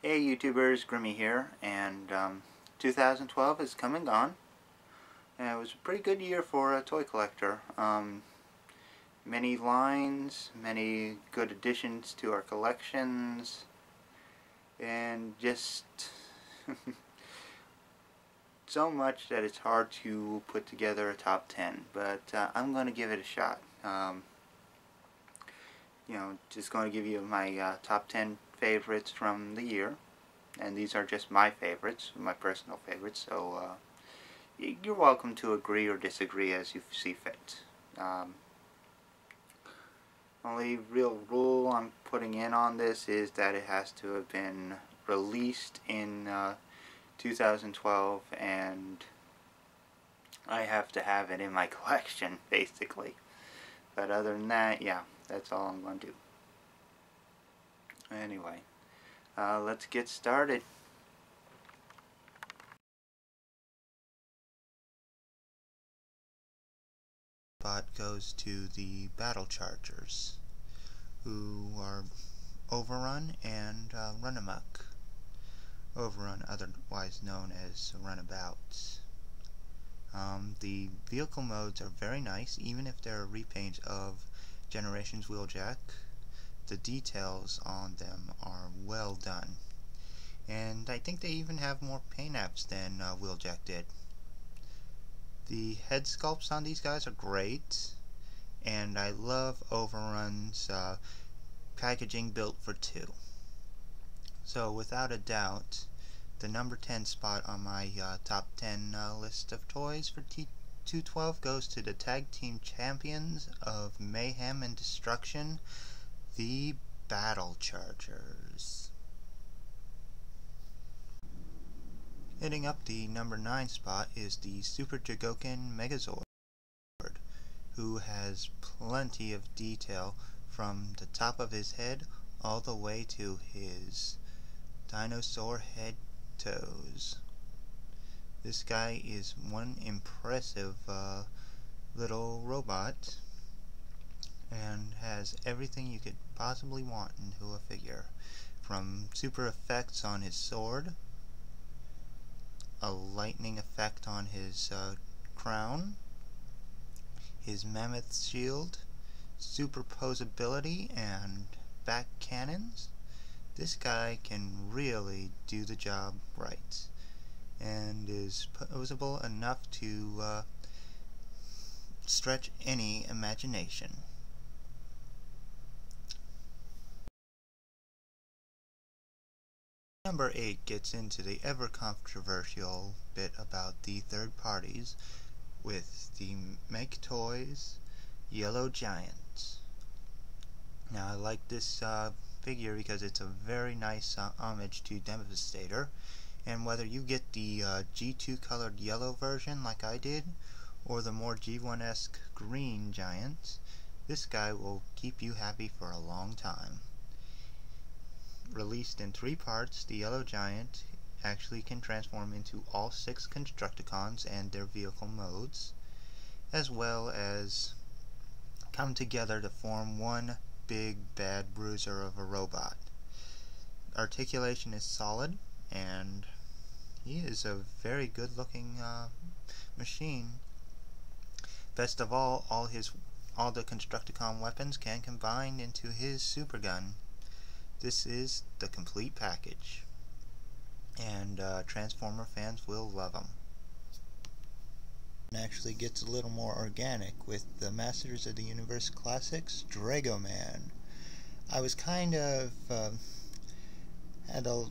Hey YouTubers, Grimmy here, and 2012 is come and gone, and it was a pretty good year for a toy collector. Many lines, many good additions to our collections, and just so much that it's hard to put together a top 10, but I'm going to give it a shot. Just going to give you my top 10 favorites from the year. And these are just my favorites, my personal favorites, so you're welcome to agree or disagree as you see fit. Only real rule I'm putting in on this is that it has to have been released in 2012, and I have to have it in my collection, basically. But other than that, yeah, that's all I'm going to do. Anyway, let's get started. Spot goes to the Battle Chargers, who are Overrun and Runamuck. Overrun, otherwise known as Runabouts. The vehicle modes are very nice, even if they're repaints of Generations Wheeljack. The details on them are well done, and I think they even have more paint apps than Wheeljack did. The head sculpts on these guys are great, and I love Overrun's packaging built for two. So without a doubt, the number 10 spot on my top 10 list of toys for T212 goes to the tag team champions of Mayhem and Destruction, the Battle Chargers. Hitting up the number 9 spot is the Super Chogokin Megazord, who has plenty of detail from the top of his head all the way to his dinosaur head toes. This guy is one impressive little robot, and has everything you could possibly want into a figure, from super effects on his sword, a lightning effect on his crown, his mammoth shield, superposability, and back cannons. This guy can really do the job right, and is posable enough to stretch any imagination. Number 8 gets into the ever controversial bit about the third parties with the Make Toys Yellow Giant. Now, I like this figure because it's a very nice homage to Devastator, and whether you get the G2 colored yellow version like I did, or the more G1-esque green giant, this guy will keep you happy for a long time. Released in 3 parts, the Yellow Giant actually can transform into all 6 Constructicons and their vehicle modes, as well as come together to form one big bad bruiser of a robot. Articulation is solid, and he is a very good looking machine. Best of all the Constructicon weapons can combine into his super gun. This is the complete package, and Transformer fans will love him. It actually gets a little more organic with the Masters of the Universe Classics Dragoman. I was kind of had a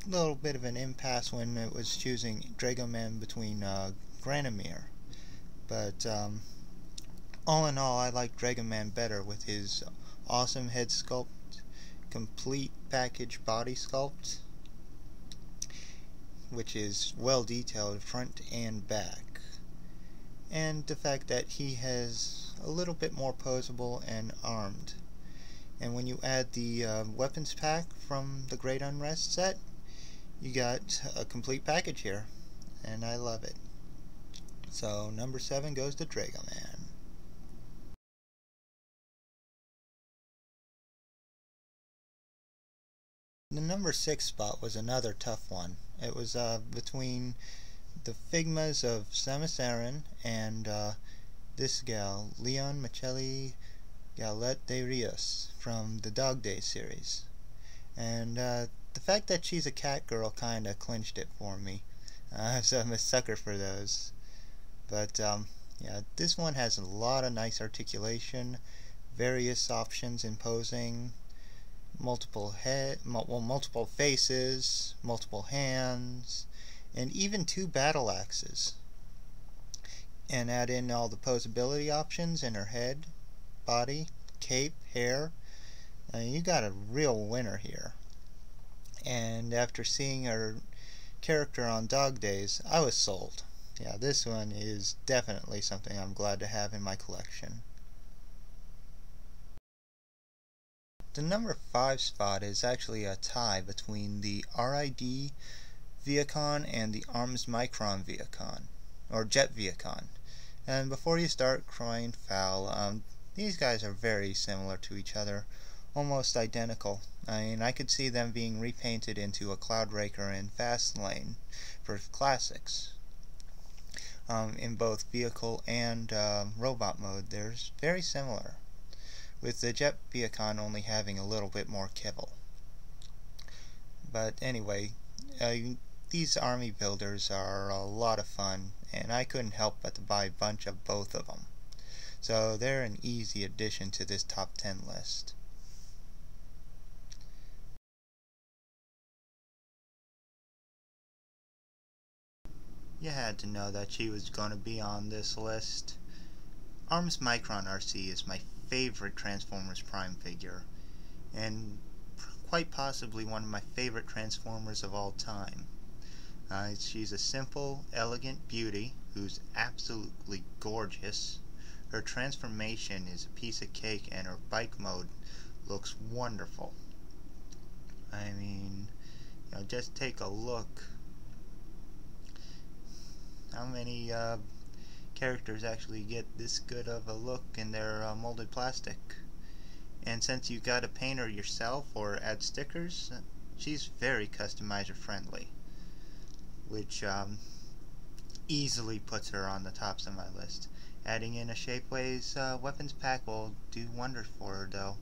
little bit of an impasse when it was choosing Dragoman between Granomir, but all in all, I like Dragoman better with his awesome head sculpt, complete package body sculpt, which is well detailed front and back, and the fact that he has a little bit more posable and armed. And when you add the weapons pack from the Great Unrest set, you got a complete package here, and I love it. So number 7 goes to Dragoman. The number number 6 spot was another tough one. It was between the Figmas of Samus Aran and this gal, Leon Michele Galette de Rios from the Dog Days series. And the fact that she's a cat girl kinda clinched it for me. So I'm a sucker for those. But yeah, this one has a lot of nice articulation, various options in posing, multiple faces, multiple hands, and even 2 battle axes. And add in all the posability options in her head, body, cape, hair. You got a real winner here. And after seeing her character on Dog Days, I was sold. Yeah, this one is definitely something I'm glad to have in my collection. The number 5 spot is actually a tie between the RID Viacon and the ARMS Micron Viacon, or Jet Viacon. And before you start crying foul, these guys are very similar to each other, almost identical. I mean, I could see them being repainted into a Cloudraker in Fastlane for classics. In both vehicle and robot mode, they're very similar, with the Jet Viacon only having a little bit more kibble. But anyway, these army builders are a lot of fun, and I couldn't help but to buy a bunch of both of them. So they're an easy addition to this top 10 list. You had to know that she was going to be on this list. ARMS Micron RC is my favorite Transformers Prime figure, and quite possibly one of my favorite Transformers of all time. She's a simple, elegant beauty who's absolutely gorgeous. Her transformation is a piece of cake, and her bike mode looks wonderful. I mean, just take a look. How many characters actually get this good of a look in their molded plastic? And since you got to paint her yourself or add stickers, she's very customizer friendly, which easily puts her on the tops of my list. Adding in a Shapeways weapons pack will do wonders for her though.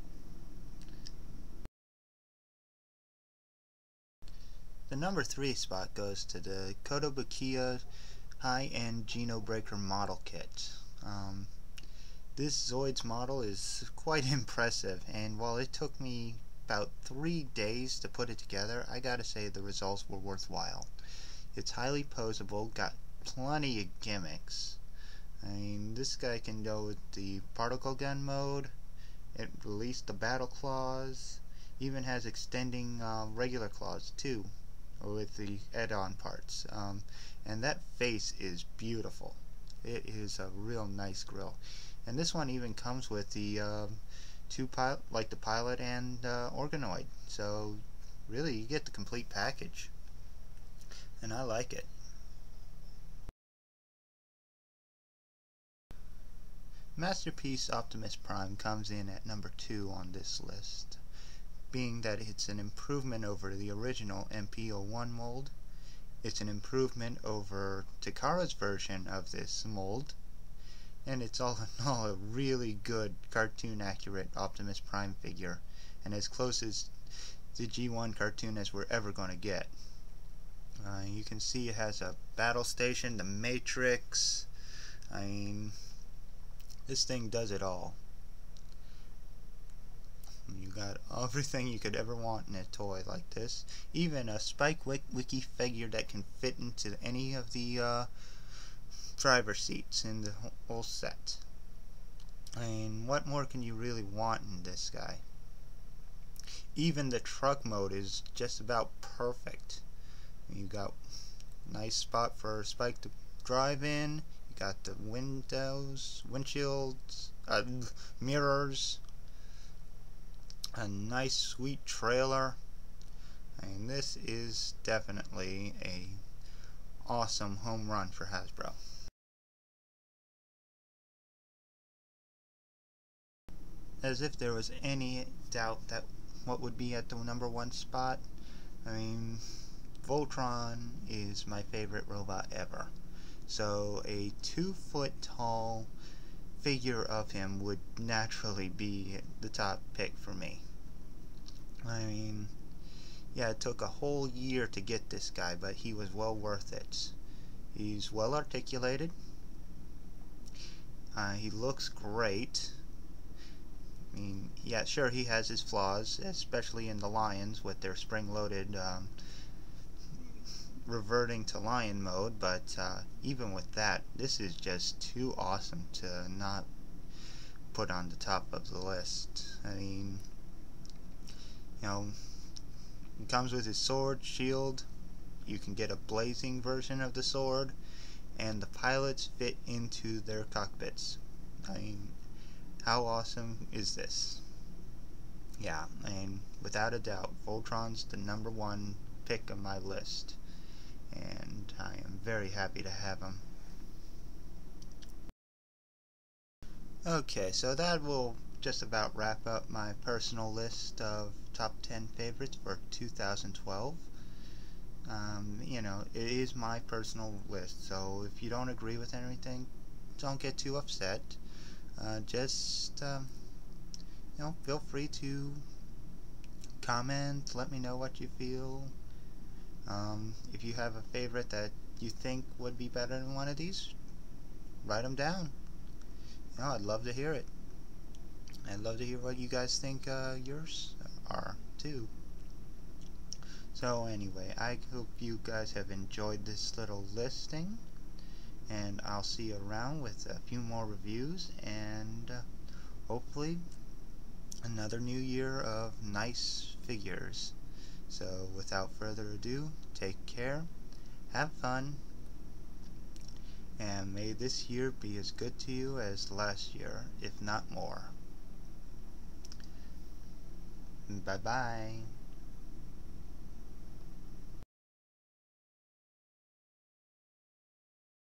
The number 3 spot goes to the Kotobukiya high-end Geno Breaker model kit. This Zoids model is quite impressive, and while it took me about 3 days to put it together, I gotta say the results were worthwhile. It's highly posable, got plenty of gimmicks. I mean, this guy can go with the particle gun mode, it released the battle claws, even has extending regular claws too, with the add-on parts. And that face is beautiful. It is a real nice grill. And this one even comes with the the pilot and organoid. So really, you get the complete package, and I like it. Masterpiece Optimus Prime comes in at number 2 on this list, being that it's an improvement over the original MP01 mold. It's an improvement over Takara's version of this mold, and it's all in all a really good cartoon accurate Optimus Prime figure, and as close as the G1 cartoon as we're ever going to get. You can see it has a battle station, the Matrix. I mean, this thing does it all. You got everything you could ever want in a toy like this. Even a Spike Wiki figure that can fit into any of the driver seats in the whole set. I mean, what more can you really want in this guy? Even the truck mode is just about perfect. You got a nice spot for Spike to drive in. You got the windows, windshields, mirrors, a nice sweet trailer. I mean, this is definitely a awesome home run for Hasbro. As if there was any doubt that what would be at the number 1 spot, I mean, Voltron is my favorite robot ever. So a 2-foot tall figure of him would naturally be the top pick for me. I mean, yeah, it took a whole year to get this guy, but he was well worth it. He's well articulated. He looks great. I mean, yeah, sure, he has his flaws, especially in the lions with their spring-loaded reverting to lion mode, but even with that, this is just too awesome to not put on the top of the list. I mean, you know, it comes with his sword, shield. You can get a blazing version of the sword, and the pilots fit into their cockpits. I mean, how awesome is this? Yeah, and without a doubt, Voltron's the #1 pick of my list, and I am very happy to have him. Okay, so that will just about wrap up my personal list of top 10 favorites for 2012. You know, it is my personal list, so if you don't agree with anything, don't get too upset. Just, you know, feel free to comment, let me know what you feel. If you have a favorite that you think would be better than one of these, write them down. You know, I'd love to hear it. I'd love to hear what you guys think yours are, too. So anyway, I hope you guys have enjoyed this little listing, and I'll see you around with a few more reviews, and hopefully another new year of nice figures. So without further ado, take care, have fun, and may this year be as good to you as last year, if not more. Bye bye.